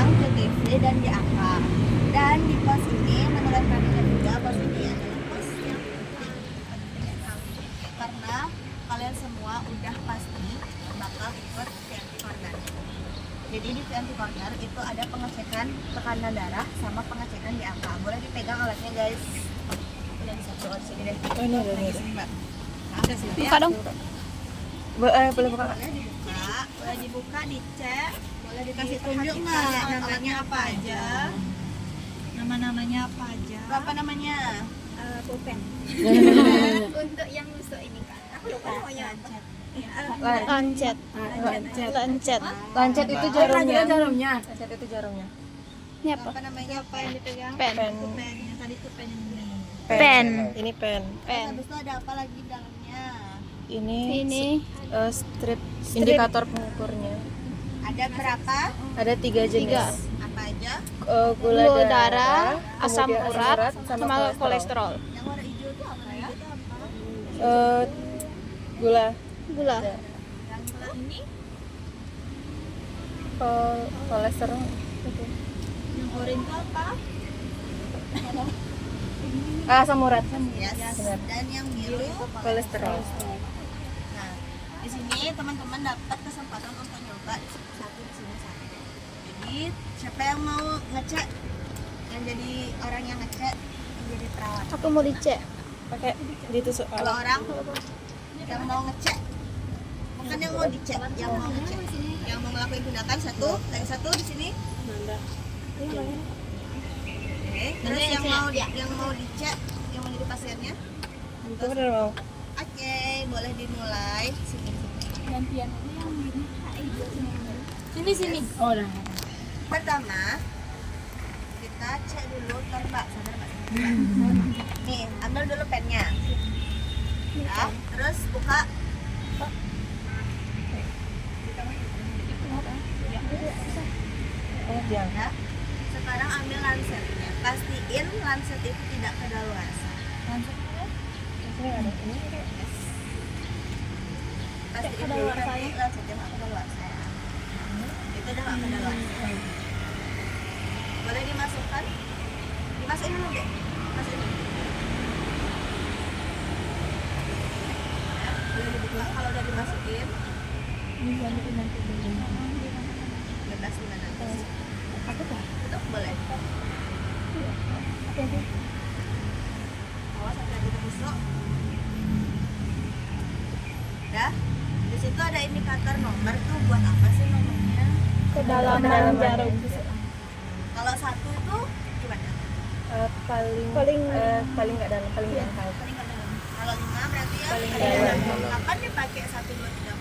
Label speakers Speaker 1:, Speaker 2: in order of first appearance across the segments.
Speaker 1: yang ke TV dan di angka. Dan di pos ini menurut kami juga pos ini adalah pos yang penting karena kalian semua udah pasti bakal ikut VNT Corner. Jadi di VNT Corner itu ada pengecekan tekanan darah sama pengecekan di angka. Boleh dipegang alatnya guys. Udah bisa keluar sini deh.
Speaker 2: Ini ada nih.
Speaker 1: Mbak. Nah, ada sini.
Speaker 3: Buka dong.
Speaker 2: Boleh buka.
Speaker 1: Boleh dibuka, boleh dibuka, dicek, boleh dikasih tunjuk nggak namanya apa aja?
Speaker 3: Nama-namanya apa aja?
Speaker 1: Apa namanya?
Speaker 3: Pulpen. Untuk yang nusuk ini kan. Aku lupa namanya.
Speaker 2: Lancet.
Speaker 3: Lancet itu jarumnya.
Speaker 2: Lancet itu jarumnya.
Speaker 3: Ini apa?
Speaker 1: Apa namanya? Apa yang dipegang?
Speaker 3: Pen.
Speaker 1: Pen. Yang tadi tuh pen ini.
Speaker 3: Pen.
Speaker 2: Ini pen.
Speaker 3: Pen.
Speaker 1: Habis itu ada apa lagi di dalamnya?
Speaker 2: Ini strip indikator pengukurnya.
Speaker 1: Ada berapa?
Speaker 2: Ada 3 jenis.
Speaker 1: Apa aja?
Speaker 2: Gula
Speaker 3: Gula darah, asam
Speaker 2: kemudian
Speaker 3: urat,
Speaker 2: sama
Speaker 3: sama kolesterol.
Speaker 1: Yang warna hijau itu apa ya?
Speaker 2: Gula.
Speaker 3: Gula.
Speaker 1: Yang ini?
Speaker 2: Kolesterol.
Speaker 1: Yang oranye itu apa?
Speaker 2: Asam urat.
Speaker 1: Yes.
Speaker 2: Benar.
Speaker 1: Dan yang biru
Speaker 2: Kolesterol.
Speaker 1: Nah, di sini teman-teman dapat kesempatan untuk nyoba satu di sini satu. Jadi siapa yang mau ngecek, yang jadi orang yang ngecek, yang jadi perawat.
Speaker 3: Aku mau dicek.
Speaker 2: Pakai ditusuk.
Speaker 1: Kalau orang yang mau ngecek, bukan yang mau dicek, yang mau ngecek, yang mau ngelakuin tindakan satu, yang satu di sini. Oke, terus yang mau dicek, yang mau jadi pasiennya.
Speaker 2: Itu benar mau.
Speaker 1: Oke, boleh dimulai.
Speaker 3: Gantian ini yang sini. Oh, udah.
Speaker 1: Pertama, kita cek dulu, ntar Mbak, sadar Mbak. Nih, ambil dulu pennya. Ya, terus buka.
Speaker 2: Yang.
Speaker 1: Ya. Sekarang ambil lansetnya. Pastiin lanset itu tidak kadaluarsa.
Speaker 2: Ini ada. Ini
Speaker 1: Pastiin dulu nanti lansetnya nggak kadaluarsa. Itu udah nggak kadaluarsa. Boleh dimasukkan? Dimasukin dulu deh. Masukin dulu. Ya, boleh dibuka. Kalau udah dimasukin, bebas di mana aja. Tutup boleh. Awas hati-hati tertusuk. Udah. Di situ ada indikator nomor tuh buat apa sih nomornya?
Speaker 3: Kedalaman jarum.
Speaker 1: Kalau satu itu gimana?
Speaker 2: paling nggak dalam, paling dangkal.
Speaker 1: Paling nggak dalam. Kalau 5 berarti ya
Speaker 2: Paling
Speaker 1: paling dalam.
Speaker 2: dalam.
Speaker 1: Kapan dipakai 1, 2, 3,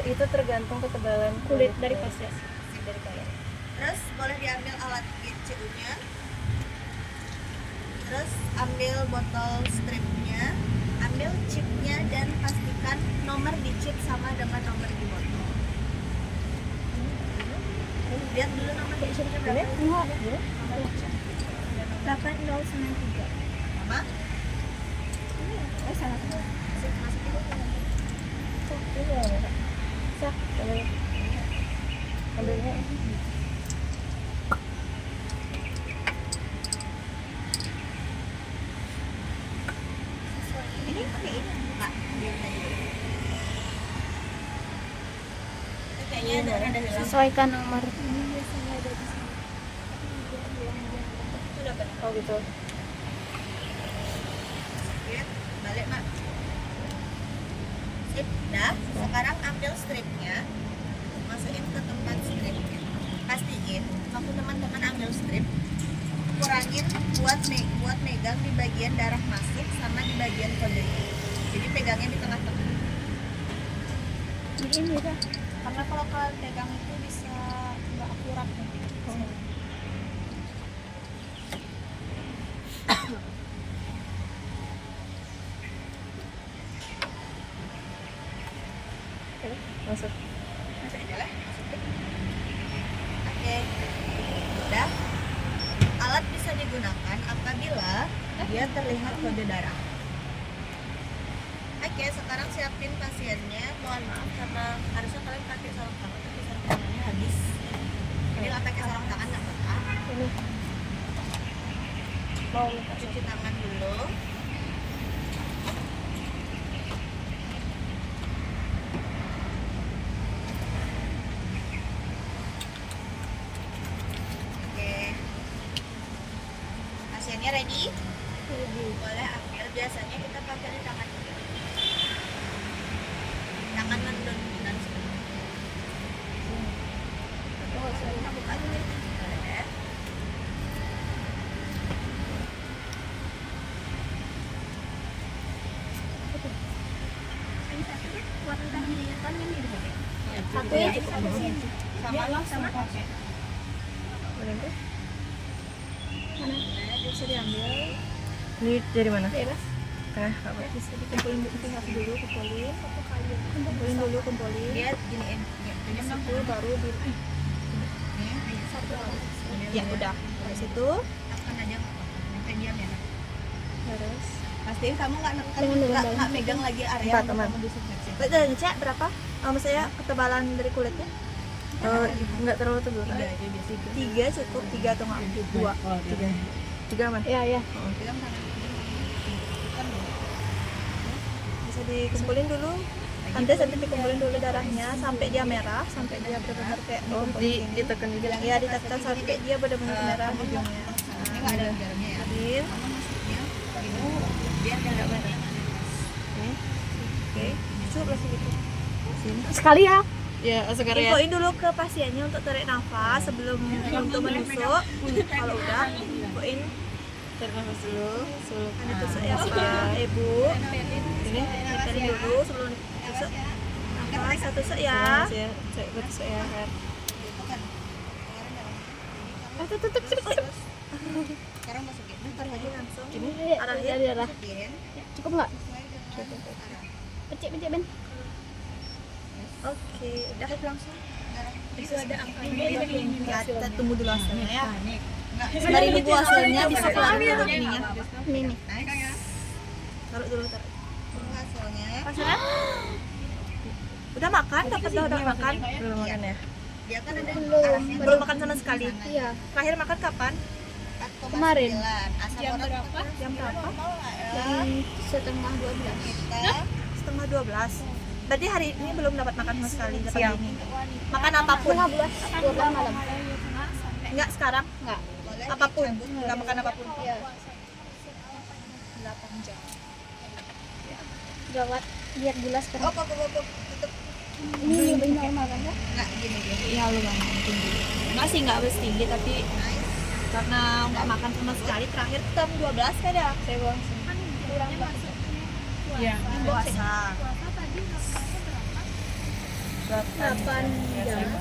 Speaker 1: 4?
Speaker 2: Itu tergantung ketebalan
Speaker 3: Kulit dari pasien.
Speaker 2: dari kalian.
Speaker 1: Terus boleh diambil alat GCU-nya. Terus ambil botol stripnya, ambil chipnya dan pastikan nomor di chip sama dengan nomor di botol. Lihat dulu nomor di chipnya berapa? Nomor di chip.
Speaker 3: 8093.
Speaker 1: Mama?
Speaker 3: Oh, salah.
Speaker 1: Masukin dulu.
Speaker 2: Ambilnya.
Speaker 1: Ini pakai ini enggak? Kayaknya ada hilang.
Speaker 3: Sesuaikan nomor.
Speaker 2: Oh gitu.
Speaker 1: Sip, balik Mak. Sip, dah. Sekarang ambil stripnya, masukin ke tempat stripnya. Pastiin waktu teman-teman ambil strip, kurangin buat megang di bagian darah masuk sama di bagian kode. Jadi pegangnya di tengah-tengah.
Speaker 3: Ini bisa.
Speaker 1: Karena kalau kalian pegang itu bisa nggak akurat nanti.
Speaker 2: Masuk.
Speaker 1: Masuk aja lah. Oke. Udah. Alat bisa digunakan apabila dia terlihat kode darah. Oke, sekarang siapin pasiennya. Mohon maaf karena harusnya kalian pakai sarung tangan tapi sarung tangannya habis. Jadi nggak pakai sarung
Speaker 2: mau minta
Speaker 1: Cuci tangan dulu. Oke. Pasiennya ready? Boleh ambil. Biasanya kita pakai di tangan juga. Tangan mendominan sebelum. Kita buka dulu. Boleh.
Speaker 3: Satu ya, satu sini.
Speaker 1: Sama pakai.
Speaker 2: boleh tuh.
Speaker 1: Bisa diambil.
Speaker 2: Ini dari mana?
Speaker 3: Bebas.
Speaker 2: Tengah apa?
Speaker 1: Bisa dikumpulin dulu, kumpulin. Kumpulin dulu, kumpulin. Dia giniin. Ini itu baru di. Ya udah. Dari situ. Tekan aja. Sampai diam ya.
Speaker 2: Terus
Speaker 1: Pastiin kamu nggak
Speaker 3: Jangan dulu,
Speaker 1: nggak megang lagi area
Speaker 2: Empat,
Speaker 1: yang
Speaker 2: teman.
Speaker 1: kamu disinfeksi. Dan cek berapa? Maksudnya ketebalan dari kulitnya?
Speaker 2: nggak terlalu tebal kan?
Speaker 1: 3 cukup, 3 atau nggak? 2.
Speaker 2: 3 aman.
Speaker 3: Iya, iya.
Speaker 1: Pegang tangan. Tekan dulu. Bisa dikumpulin dulu. Anda sampai dikumpulin dulu darahnya sampai dia merah, sampai dia benar-benar kayak
Speaker 2: Ditekan juga.
Speaker 1: ya ditekan sampai dia benar-benar merah ujungnya. Ini nggak ada garamnya ya. Ambil. Biar nggak banyak. Oke. Cukup lah segitu.
Speaker 3: Sekali ya.
Speaker 2: Ya, sekarang ya.
Speaker 1: Infoin dulu ke pasiennya untuk tarik nafas sebelum untuk menusuk. Kalau udah, infoin
Speaker 2: Tarik nafas dulu. Sebelum
Speaker 1: kan ditusuk ya Pak. Ibu.
Speaker 2: ini.
Speaker 1: Tarik dulu sebelum ditusuk. Nafas satu tusuk ya.
Speaker 2: Saya betul ya. Her.
Speaker 3: Tutup.
Speaker 1: Sekarang masukin. Ntar lagi langsung.
Speaker 2: Ini
Speaker 1: Arahin.
Speaker 3: Darah.
Speaker 1: Masukin.
Speaker 3: Cukup nggak? Pecik, Ben.
Speaker 1: Oke, udah langsung.
Speaker 3: Itu ada angkanya.
Speaker 1: Ya, kita tunggu dulu hasilnya ya. Sembari nunggu hasilnya bisa keluar dulu ininya.
Speaker 3: Ini nih.
Speaker 1: Taruh dulu, taruh. Tunggu hasilnya. Hasilnya? Udah makan, dapat udah makan.
Speaker 2: belum makan ya?
Speaker 1: Dia kan ada
Speaker 3: Belum.
Speaker 1: belum makan sama sekali.
Speaker 3: Iya.
Speaker 1: Terakhir makan kapan?
Speaker 3: Kemarin.
Speaker 1: Jam berapa? Jam berapa?
Speaker 3: Jam setengah 12.
Speaker 1: Kita setengah 12. Berarti hari ini belum dapat makan sama sekali pagi ini. Makan apapun.
Speaker 3: Setengah 12 malam.
Speaker 1: Enggak sekarang?
Speaker 3: Enggak.
Speaker 1: Apapun. Enggak makan apapun.
Speaker 3: Iya.
Speaker 1: 8 jam.
Speaker 3: Gawat. Biar gula sekarang.
Speaker 1: Tutup.
Speaker 3: Ini lebih normal kan ya?
Speaker 1: Enggak gini dia. Iya lumayan tinggi. Enggak sih enggak harus tinggi tapi karena enggak makan sama sekali terakhir jam 12 kan ya? Saya buang
Speaker 3: Kan kurang banget.
Speaker 2: Iya.
Speaker 1: puasa.
Speaker 3: 8 jam.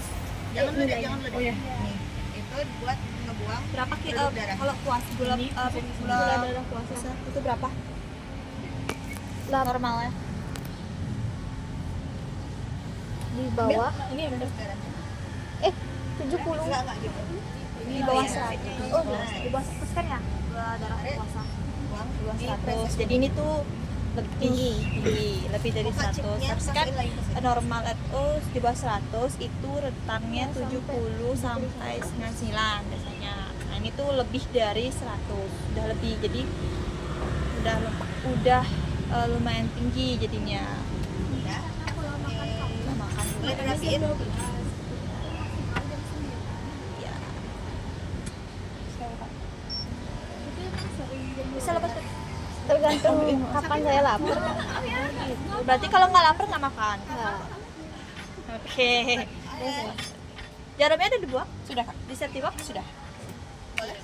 Speaker 1: Jangan
Speaker 3: nilainya.
Speaker 1: meledak, jangan meledak.
Speaker 2: Oh, iya.
Speaker 1: Nih, itu buat ngebuang
Speaker 3: Berapa
Speaker 1: produk darah. Kalau puasa gula
Speaker 3: Gula darah puasa.
Speaker 1: itu berapa?
Speaker 3: Normalnya. Di bawah.
Speaker 1: Ini benar darahnya.
Speaker 3: 70.
Speaker 1: Enggak gitu.
Speaker 3: Di bawah 100. Oh, di bawah 100 kan ya? Gula darah puasa.
Speaker 1: Buang di bawah
Speaker 2: 100. Jadi ini tuh lebih tinggi, lebih dari 100. Tapi kan normal itu di bawah 100 itu rentangnya 70 sampai 99 biasanya. Nah, ini tuh lebih dari 100. Udah lebih. Jadi udah lumayan tinggi jadinya.
Speaker 1: Ya.
Speaker 2: Nah, makan dulu.
Speaker 1: Boleh dirapiin.
Speaker 2: Ya.
Speaker 1: Bisa lepas.
Speaker 3: Tergantung kapan saya lapar.
Speaker 2: Berarti kalau nggak lapar nggak makan.
Speaker 3: Nah,
Speaker 2: Oke. Jaramnya ada dibuang? Sudah, Kak. Di safety box sudah.
Speaker 1: Boleh.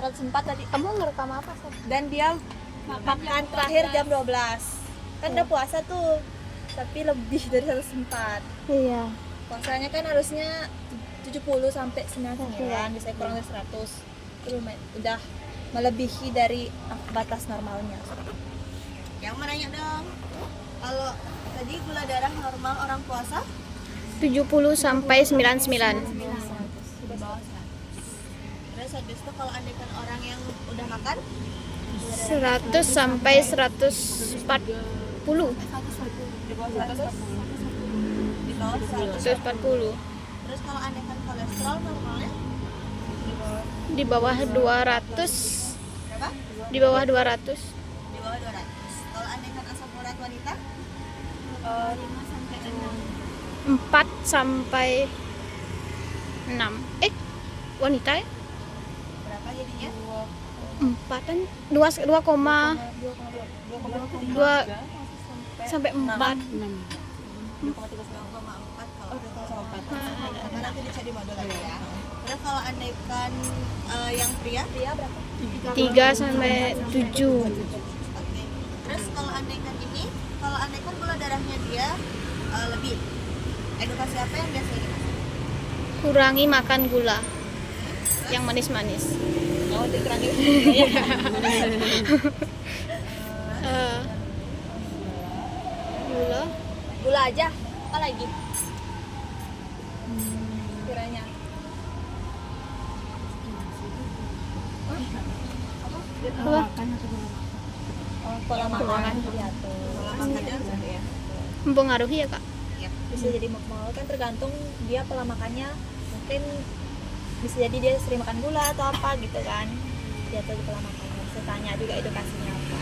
Speaker 2: 104 tadi.
Speaker 3: kamu ngerekam apa sih?
Speaker 2: Dan dia makan terakhir jam 12. Kan udah puasa tuh. Tapi lebih dari 104.
Speaker 3: Iya.
Speaker 2: Puasanya kan harusnya 70 sampai 99, biasanya kurang dari 100. Itu lumayan, udah melebihi dari batas normalnya.
Speaker 1: Yang mana nanya dong? Kalau tadi gula darah normal orang puasa
Speaker 3: 70 sampai 99.
Speaker 1: di bawah 100. Terus habis itu kalau andaikan orang yang udah makan
Speaker 3: 100 sampai 140.
Speaker 1: di bawah 140. Di bawah 100.
Speaker 3: 140.
Speaker 1: Terus kalau andaikan kolesterol normalnya
Speaker 4: Di bawah 200.
Speaker 1: Berapa?
Speaker 4: Di bawah 200.
Speaker 1: Di bawah 200. Kalau andaikan asam urat wanita
Speaker 3: 5 sampai 6.
Speaker 4: 4 sampai 6. Wanita ya?
Speaker 1: berapa jadinya?
Speaker 4: 4 kan 2 sampai 4.
Speaker 1: 2,4 kalau sama nanti dicari modal lagi ya. Terus kalau andaikan yang pria berapa?
Speaker 4: 3 sampai 7.
Speaker 1: Oke. Terus kalau andaikan gula darahnya dia lebih, edukasi apa yang biasanya dikasih?
Speaker 4: Kurangi makan gula yang manis-manis.
Speaker 2: Oh, dikurangi.
Speaker 4: Eh, Gula
Speaker 2: Gula aja. Apa lagi? Kiranya.
Speaker 4: apa?
Speaker 2: Oh, pola makan diatur.
Speaker 1: Pola makannya ya.
Speaker 4: Mempengaruhi ya, Kak?
Speaker 2: Bisa jadi mau kan tergantung dia pola makannya, mungkin bisa jadi dia sering makan gula atau apa gitu kan, diatur pola makannya. Bisa tanya juga edukasinya apa.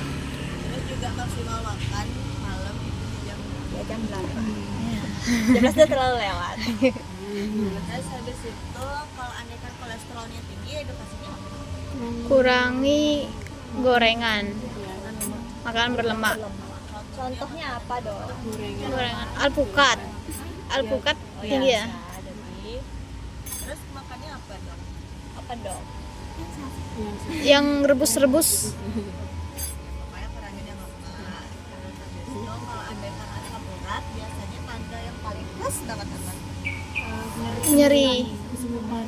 Speaker 1: Terus juga maksimal makan malam itu di jam
Speaker 2: Ya jam 8. Jam 11 udah terlalu lewat.
Speaker 1: Terus habis itu kalau andaikan kolesterolnya tinggi, edukasinya apa?
Speaker 4: Kurangi gorengan. Makanan berlemak.
Speaker 2: Contohnya apa dong?
Speaker 4: Gorengan. Alpukat. Alpukat tinggi ya?
Speaker 2: Bisa, jadi
Speaker 1: Terus makannya apa dong?
Speaker 2: apa dong?
Speaker 4: Yang rebus-rebus.
Speaker 1: Pokoknya kurangin yang lemak. Terus habis itu kalau andaikan asam urat, biasanya tanda yang paling khas banget apa?
Speaker 4: Nyeri
Speaker 1: Kesemutan,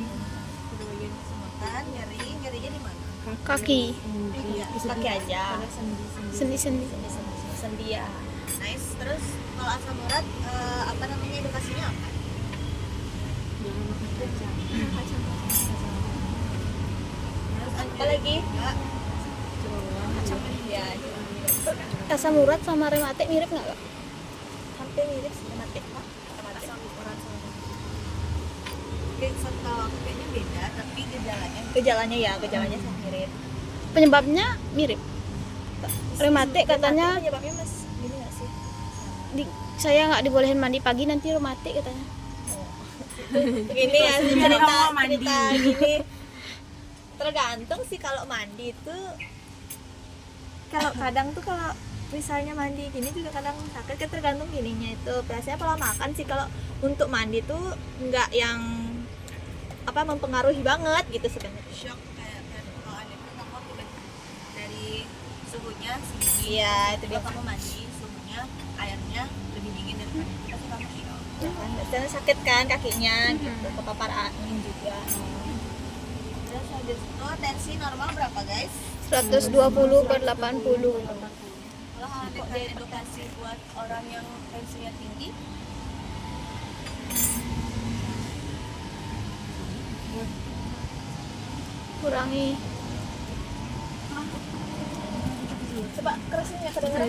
Speaker 1: nyerinya di mana?
Speaker 4: kaki.
Speaker 1: Iya.
Speaker 2: Pakai aja.
Speaker 4: Sendi-sendi.
Speaker 2: Sendi ya.
Speaker 1: Nice. Terus kalau asam urat, apa namanya edukasinya apa? Terus
Speaker 2: Apa lagi?
Speaker 1: juga
Speaker 2: Ya,
Speaker 4: Asam urat sama rematik mirip nggak, Kak?
Speaker 2: hampir mirip sih mati.
Speaker 1: asam urat sama mungkin setahu aku kayaknya beda, tapi
Speaker 2: Gejalanya sama mirip.
Speaker 4: Penyebabnya mirip. Rematik katanya
Speaker 2: penyebabnya mas gini nggak sih?
Speaker 4: saya nggak dibolehin mandi pagi, nanti rematik katanya.
Speaker 2: Gini ya cerita gini. Tergantung sih kalau mandi itu. Kalau kadang tuh kalau misalnya mandi gini juga kadang sakit kan, tergantung gininya itu. Biasanya pola makan sih kalau untuk mandi tuh nggak yang apa mempengaruhi banget gitu sebenarnya.
Speaker 1: shock kayak kalau ada kamu tiba-tiba dari suhunya segini,
Speaker 2: Iya, itu
Speaker 1: kalau
Speaker 2: dia.
Speaker 1: kamu mandi suhunya airnya lebih dingin daripada kita sih kamu shock.
Speaker 2: Ya kan, biasanya sakit kan kakinya gitu, kepapar angin juga.
Speaker 1: Terus habis itu tensi normal berapa guys?
Speaker 4: 120/80.
Speaker 1: Kalau ada edukasi buat orang yang tensinya tinggi,
Speaker 4: Kurangi.
Speaker 2: Coba kerasin ya kedengeran.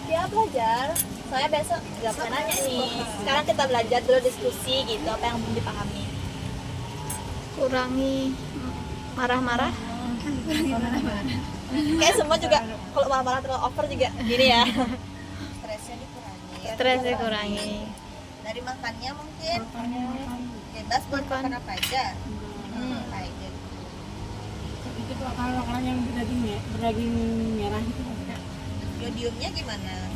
Speaker 2: Dia belajar. Soalnya besok nggak pernah nanya nih. Sekarang kita belajar dulu, diskusi gitu apa yang belum dipahami.
Speaker 4: Kurangi marah-marah.
Speaker 2: Kayak semua juga kalau marah-marah terlalu over juga gini ya.
Speaker 1: stresnya dikurangi.
Speaker 4: Stresnya kurangi.
Speaker 1: Dari makannya mungkin bebas buat makan apa aja. Apa aja.
Speaker 5: Itu kalau makanan yang berdaging merah itu
Speaker 1: Yodiumnya gimana?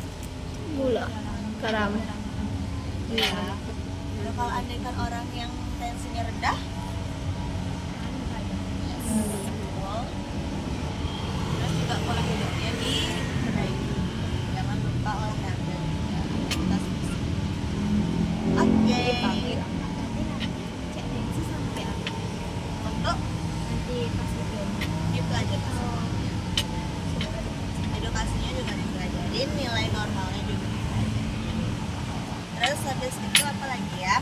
Speaker 4: Gula, garam.
Speaker 1: Ya. Lalu kalau andaikan orang yang tensinya rendah, betul. Terus juga pola hidupnya diperbaiki. Jangan lupa olahraga. Aktivitas fisik. Oke. Untuk
Speaker 3: Nanti pas itu.
Speaker 1: dipelajari. Edukasinya juga dipelajarin, nilai normalnya juga dipelajarin. Terus habis itu apa lagi ya?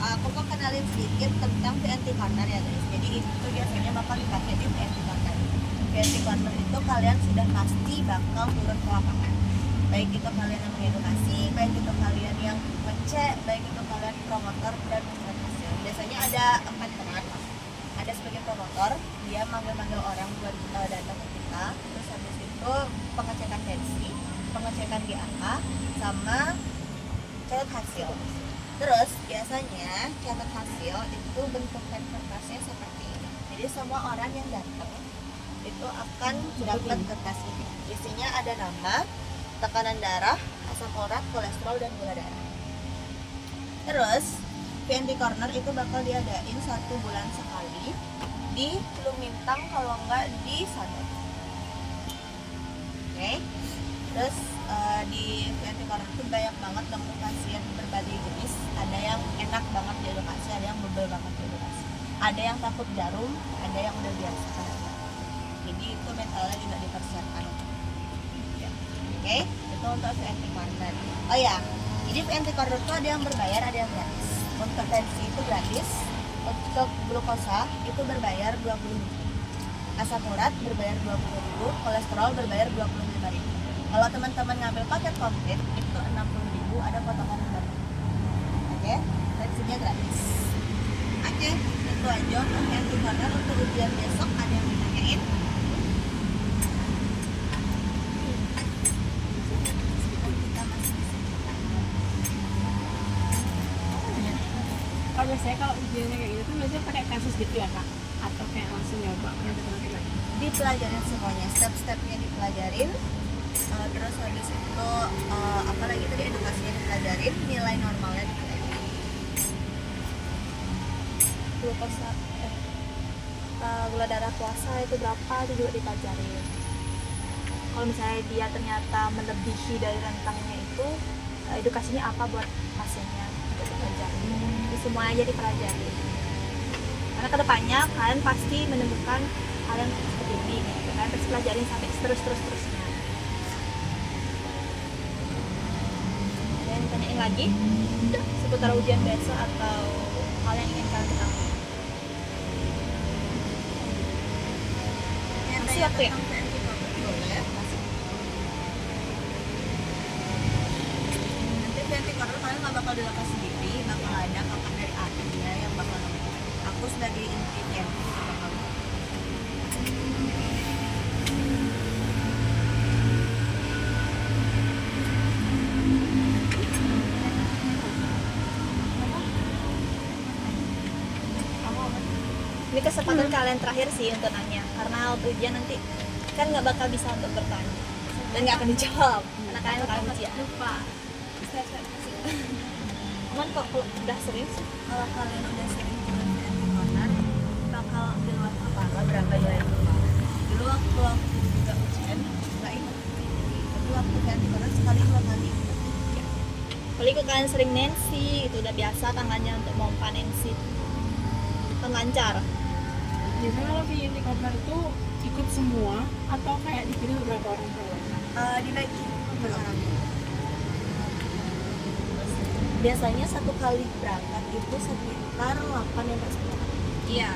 Speaker 1: Aku mau kenalin sedikit tentang VNT Corner ya guys. Jadi itu biasanya bakal dipakai di VNT Corner. VNT Corner itu kalian sudah pasti bakal turun ke lapangan. Baik itu kalian yang mengedukasi, baik itu kalian yang ngecek, baik itu kalian promotor dan membuat hasil. Biasanya ada 4 peran. Ada sebagai promotor, dia manggil-manggil orang buat datang ke kita. Terus habis itu pengecekan tensi, pengecekan GAK, sama catat hasil. Terus biasanya catat hasil itu bentuk kertasnya seperti ini. Jadi semua orang yang datang itu akan dapat kertas ini. Isinya ada nama, tekanan darah, asam urat, kolesterol, dan gula darah. Terus VNT Corner itu bakal diadain 1 bulan sekali di Lumintang, kalau enggak di Sadar. Oke. Terus di VNT Corner itu banyak banget dokter pasien berbagai jenis. Ada yang enak banget di edukasi, ada yang bebel banget di edukasi. Ada yang takut jarum, ada yang udah biasa. Jadi itu mentalnya juga dipersiapkan. Ya. Oke, itu untuk VNT Corner. Oh ya, jadi VNT Corner itu ada yang berbayar, ada yang gratis. Untuk tensi itu gratis, untuk glukosa itu berbayar 20.000, asam urat berbayar 20.000, kolesterol berbayar 25.000. Kalau teman-teman ngambil paket komplit itu 60.000, ada potongan baru. Oke, tensinya gratis. Oke, itu aja untuk VNT Corner. Untuk ujian besok ada yang ditanyain? Kita masih bisa.
Speaker 5: Kalau biasanya kalau ujiannya kayak gitu tuh biasanya pakai kasus gitu ya kak? Atau kayak langsung nyoba matematika?
Speaker 1: Dipelajarin semuanya, step-stepnya dipelajarin. Terus habis itu apalagi tadi edukasinya dipelajarin, nilai normalnya dipelajarin.
Speaker 2: Glukosa gula darah puasa itu berapa itu juga dipelajarin. Kalau misalnya dia ternyata melebihi dari rentangnya itu, edukasinya apa buat pasiennya itu dipelajarin. Itu semuanya jadi dipelajari. Karena kedepannya kalian pasti menemukan hal yang seperti ini, gitu kan? Terus pelajarin sampai terusnya. Ada yang ditanyain lagi seputar ujian besok atau hal yang ingin kalian ketahui? Masih waktu ya?
Speaker 1: Boleh, masih. Nanti VNT Corner kalian nggak bakal dilakukan sendiri, bakal ada kakak dari Adia yang bakal nemenin. Aku sebagai inti VNT bakal.
Speaker 2: Ini kesempatan kalian terakhir sih untuk nanya, karena waktu ujian nanti kan nggak bakal bisa untuk bertanya dan nggak akan dijawab karena kalian bakal ujian.
Speaker 3: Lupa.
Speaker 2: Cuman kok udah sering sih.
Speaker 1: Kalau kalian udah sering turun VNT Corner, bakal di luar kepala berapa nilai yang kepala. Dulu waktu aku juga ujian, nggak ingat. Tapi waktu VNT Corner sekali 2 kali.
Speaker 2: Apalagi kalau kalian sering Nancy, itu udah biasa tangannya untuk memompa Nancy. Kan lancar.
Speaker 5: Biasanya kalau VNT Corner itu ikut semua atau kayak dipilih beberapa orang per orang?
Speaker 1: Dibagi per orang. Biasanya 1 kali berangkat itu sekitar 8 sampai 10.
Speaker 3: Iya.